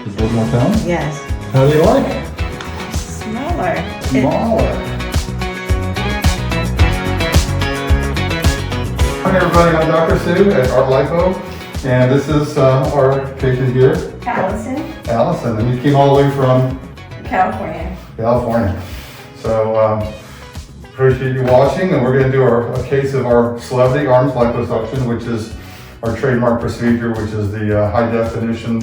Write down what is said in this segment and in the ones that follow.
Just a little more tone? Yes. How do you like it? Smaller. Smaller. Hi everybody, I'm Dr. Sue at Artlipo, and this is our patient here, Allison. Allison, and you came all the way from California. California. So appreciate you watching, and we're going to do a case of our Celebrity Arms Liposuction, which is our trademark procedure, which is the high definition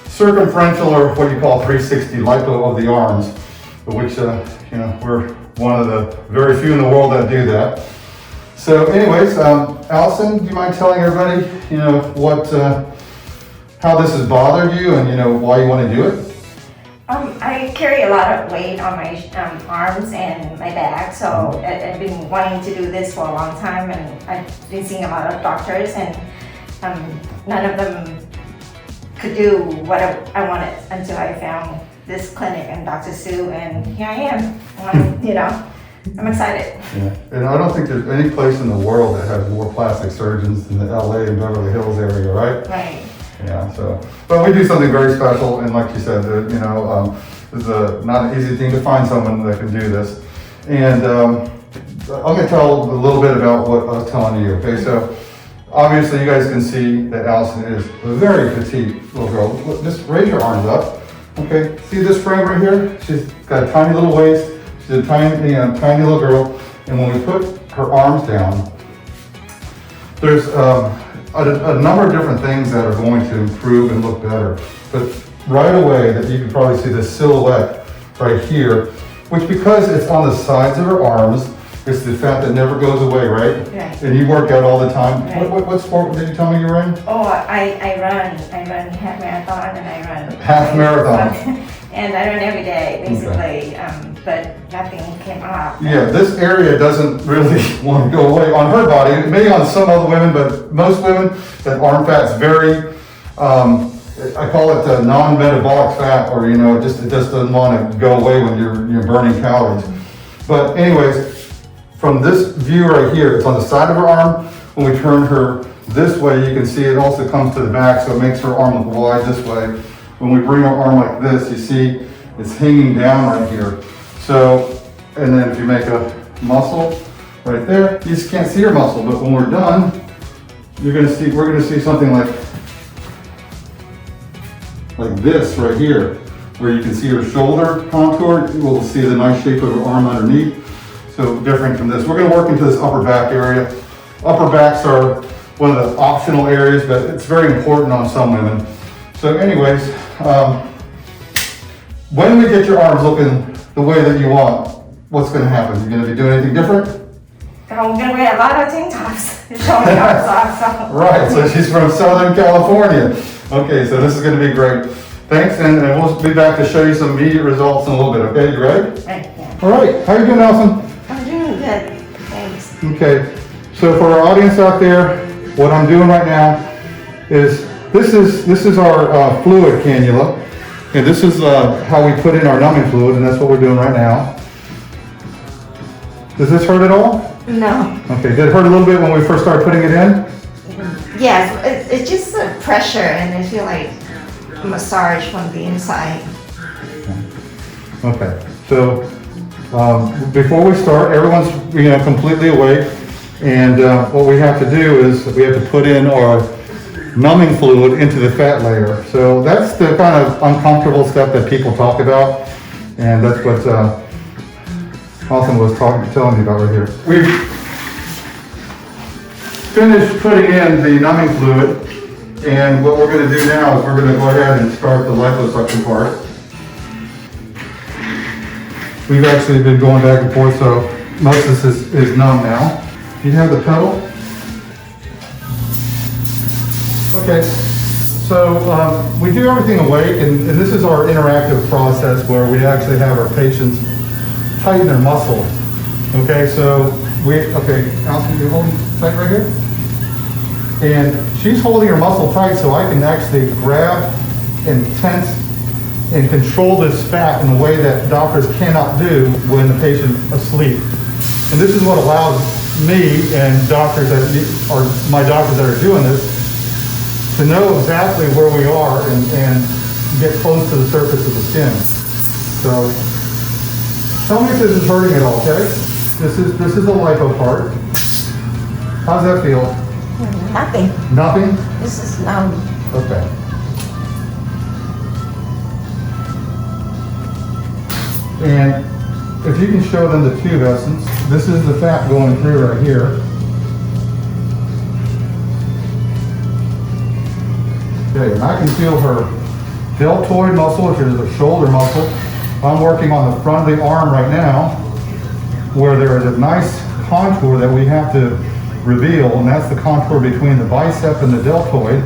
circumferential, or what you call 360 lipo of the arms, which we're one of the very few in the world that do that. So anyways, Allison, do you mind telling everybody, how this has bothered you and why you want to do it? I carry a lot of weight on my arms and my back, so I've been wanting to do this for a long time, and I've been seeing a lot of doctors, and none of them could do what I wanted until I found this clinic and Dr. Sue, and here I am. I'm excited. Yeah, and I don't think there's any place in the world that has more plastic surgeons than the LA and Beverly Hills area, right? Right. Yeah, but we do something very special, and like you said, it's not an easy thing to find someone that can do this. And I'm going to tell a little bit about what I was telling you, okay? So obviously you guys can see that Allison is a very petite little girl. Look, just raise your arms up, okay? See this frame right here? She's got a tiny little waist. She's a tiny little girl. And when we put her arms down, there's a number of different things that are going to improve and look better. But right away, that you can probably see the silhouette right here, which because it's on the sides of her arms, it's the fat that never goes away, right? Right. And you work out all the time. Right. What sport did you tell me you were in? Oh, I run half marathon, and I run Half marathon. and I run every day, basically, but nothing came up. Yeah, this area doesn't really want to go away on her body. Maybe on some other women, but most women, that arm fat's very, I call it non-metabolic fat, or it just doesn't want to go away when you're burning calories. But anyways, from this view right here, it's on the side of her arm. When we turn her this way, you can see it also comes to the back, so it makes her arm look wide this way. When we bring our arm like this, you see it's hanging down right here. So, and then if you make a muscle right there, you just can't see her muscle, but when we're done, we're gonna see something like this right here, where you can see her shoulder contour. We'll see the nice shape of her arm underneath. So different from this. We're gonna work into this upper back area. Upper backs are one of the optional areas, but it's very important on some women. So anyways, when we get your arms looking the way that you want, what's gonna happen? You're gonna be doing anything different? I'm gonna wear a lot of tank tops. It's showing arms off, so. Right, so she's from Southern California. Okay, so this is gonna be great. Thanks, and we'll be back to show you some immediate results in a little bit, okay? You ready? Right, yeah. All right, how you doing, Allison? I'm doing good, thanks. Okay, so for our audience out there, what I'm doing right now is, this is our fluid cannula, and this is how we put in our numbing fluid, and that's what we're doing right now. Does this hurt at all? No. Okay, did it hurt a little bit when we first started putting it in? Yes, it's just a pressure, and I feel like a massage from the inside. Okay, so before we start, everyone's completely awake, and what we have to do is we have to put in our numbing fluid into the fat layer. So that's the kind of uncomfortable step that people talk about, and that's what Allison was telling me about right here. We've finished putting in the numbing fluid, and what we're going to do now is we're going to go ahead and start the liposuction part. We've actually been going back and forth, so most of this is numb now. Do you have the pedal? Okay, so we do everything awake, and this is our interactive process where we actually have our patients tighten their muscle. Okay, so Allison, you're holding tight right here? And she's holding her muscle tight, so I can actually grab and tense and control this fat in a way that doctors cannot do when the patient's asleep. And this is what allows me and doctors that are my doctors that are doing this to know exactly where we are and get close to the surface of the skin. So tell me if this is hurting at all, okay? This is the lipo part. How's that feel? Nothing. Nothing? This is numb. Okay. And if you can show them the tube essence, this is the fat going through right here. Okay, and I can feel her deltoid muscle, which is the shoulder muscle. I'm working on the front of the arm right now, where there is a nice contour that we have to reveal, and that's the contour between the bicep and the deltoid.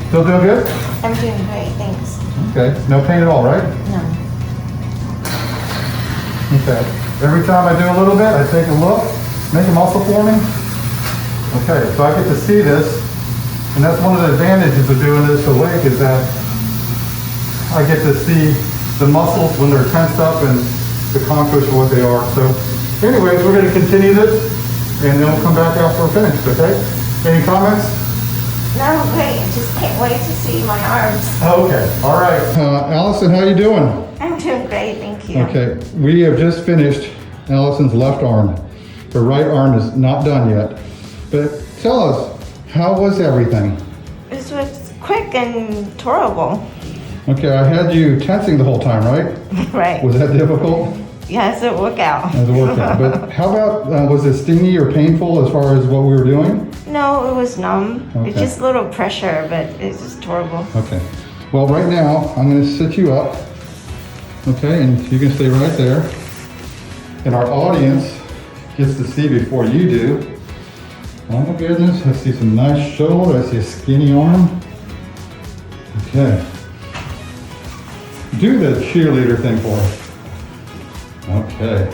Still doing good? I'm doing great, thanks. Okay, no pain at all, right? No. Okay. Every time I do a little bit, I take a look, make a muscle for me. Okay, so I get to see this, and that's one of the advantages of doing this awake is that I get to see the muscles when they're tensed up and the contours for what they are. So anyways, we're going to continue this, and then we'll come back after we're finished, okay? Any comments? No, great. I just can't wait to see my arms. Okay, all right. Allison, how you doing? I'm doing great, thank you. Okay, we have just finished Allison's left arm. Her right arm is not done yet. But tell us, how was everything? This was quick and tolerable. Okay, I had you tensing the whole time, right? Right. Was that difficult? Yeah, it's a workout. As a workout. But how about, was it stingy or painful as far as what we were doing? No, it was numb. Okay. It's just a little pressure, but it's just tolerable. Okay. Well, right now, I'm going to sit you up. Okay, and you can stay right there. And our audience gets to see before you do. Oh my goodness, I see some nice shoulder, I see a skinny arm. Okay. Do the cheerleader thing for us. Okay.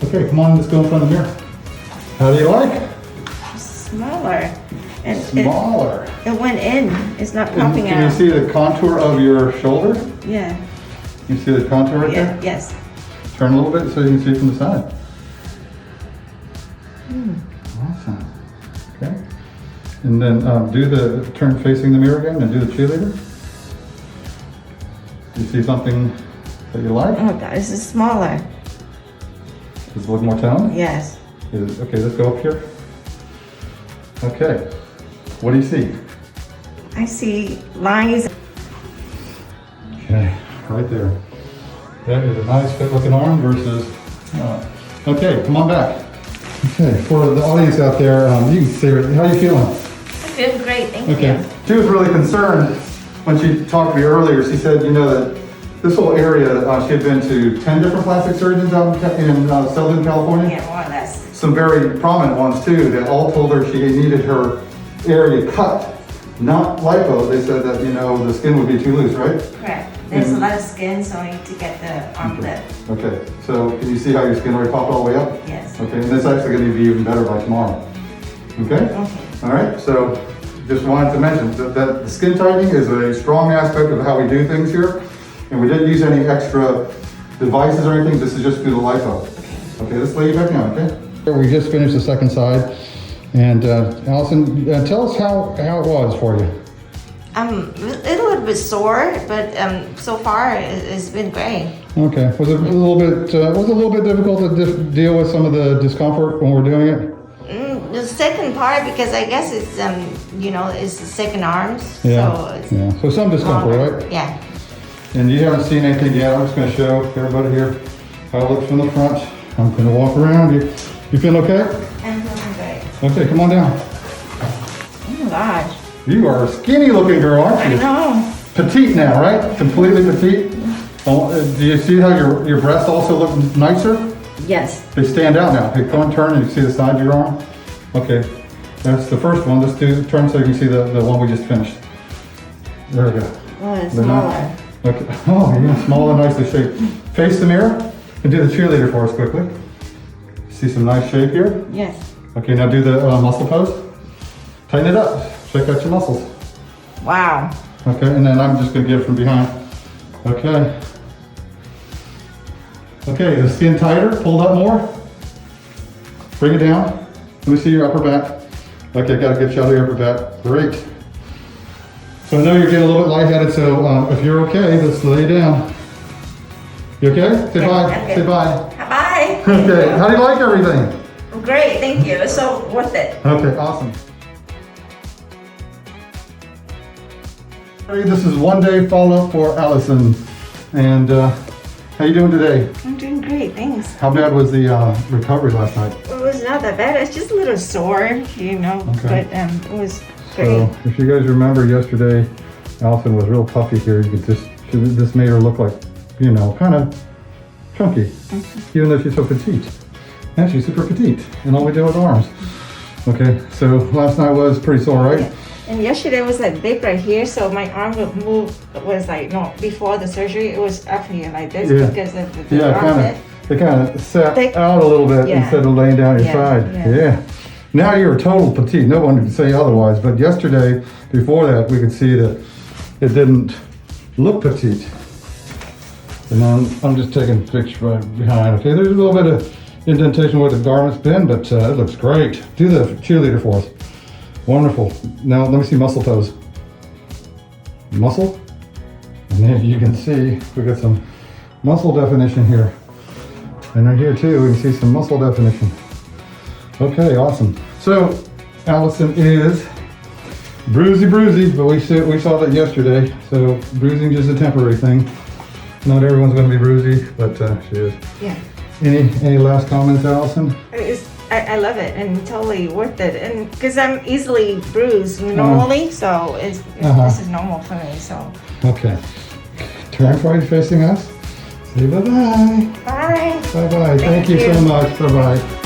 Okay, come on, let's go in front of the mirror. How do you like? Smaller. And Smaller. It went in. It's not And pumping can you out. see the contour of your shoulder? Yeah. You see the contour right Yeah. there? Yes. Turn a little bit so you can see it from the side. Awesome. Okay. And then do the turn facing the mirror again and do the cheerleader. You see something that you like? Oh God, this is smaller. Does it look more toned? Yes. Okay, let's go up here. Okay. What do you see? I see lines. Okay, right there. That is a nice fit looking arm versus, okay, come on back. Okay, for the audience out there, you can see it. How are you feeling? I'm feeling great, thank Okay. you. She was really concerned when she talked to me earlier. She said, you know, that this whole area, she had been to 10 different plastic surgeons out in Southern California. Yeah, more or less. Some very prominent ones too, that all told her she needed her area cut, not lipo. They said that, you know, the skin would be too loose, right? Correct. There's a lot of skin, so I need to get the arm lip. Okay, so can you see how your skin already popped all the way up? Yes. Okay, and that's actually going to be even better by tomorrow. Okay? Okay. All right, so just wanted to mention that the skin tightening is a strong aspect of how we do things here. And we didn't use any extra devices or anything. This is just through the lipo. Okay, let's lay you back down, okay? We just finished the second side. And Allison, tell us how it was for you. A little bit sore, but so far it's been great. Okay, was it a little bit difficult to deal with some of the discomfort when we're doing it? The second part, because I guess it's you know, it's the second arms. Yeah. So it's Yeah. So some discomfort, right? Yeah. And you haven't seen anything yet. I'm just going to show everybody here how it looks from the front. I'm going to walk around. You feel okay? I'm feeling great. Okay, come on down. Oh my gosh. You are a skinny looking girl, aren't I you? know. Petite now, right? Completely petite. Oh, do you see how your breasts also look nicer? Yes. They stand out now. Hey, come on, turn and you see the side of your arm. Okay, that's the first one. Let's do turn so you can see the one we just finished. There we go. Oh, it's They're not- smaller. Okay. Oh, yeah, small and nicely shaped. Face the mirror and do the cheerleader for us quickly. See some nice shape here? Yes. Okay, now do the muscle pose. Tighten it up. Check out your muscles. Wow. Okay, and then I'm just gonna get it from behind. Okay. Okay, the skin tighter, pulled up more. Bring it down. Let me see your upper back. Okay, gotta get you out of here, Babette. Great. So I know you're getting a little bit lightheaded, so if you're okay, let's lay down. You okay? Say bye. Okay. Say bye. Bye. Okay, how do you like everything? Great, thank you. It's so worth it. Okay, awesome. Hey, this is one day follow-up for Allison. And how you doing today? I'm doing great, thanks. How bad was the recovery last night? It was not that bad. It's just a little sore, you know, Okay. but it was great. So, if you guys remember yesterday, Allison was real puffy here. You could this made her look like, you know, kind of chunky, even though she's so petite. And she's super petite, and all we do with arms. Okay, so last night was pretty sore, right? Yeah. And yesterday was like big right here, so my arm would move, was like, no, before the surgery, it was up here like this because of the armpit. They kind of set out a little bit instead of laying down your side. Yeah. Now you're a total petite. No one can say otherwise. But yesterday, before that, we could see that it didn't look petite. And I'm just taking a picture right behind. Okay, there's a little bit of indentation where the garment's been, but it looks great. Do the cheerleader for us. Wonderful. Now let me see muscle toes. Muscle. And then you can see we got some muscle definition here. And right here too, we can see some muscle definition. Okay, awesome. So Allison is bruisey, but we saw that yesterday. So bruising is just a temporary thing. Not everyone's going to be bruisey, but she is. Yeah. Any last comments, Allison? I love it and totally worth it, and because I'm easily bruised normally, so this is normal for me. So okay, turn right facing us. Say bye-bye. bye. Bye-bye. Thank you so much. Bye-bye.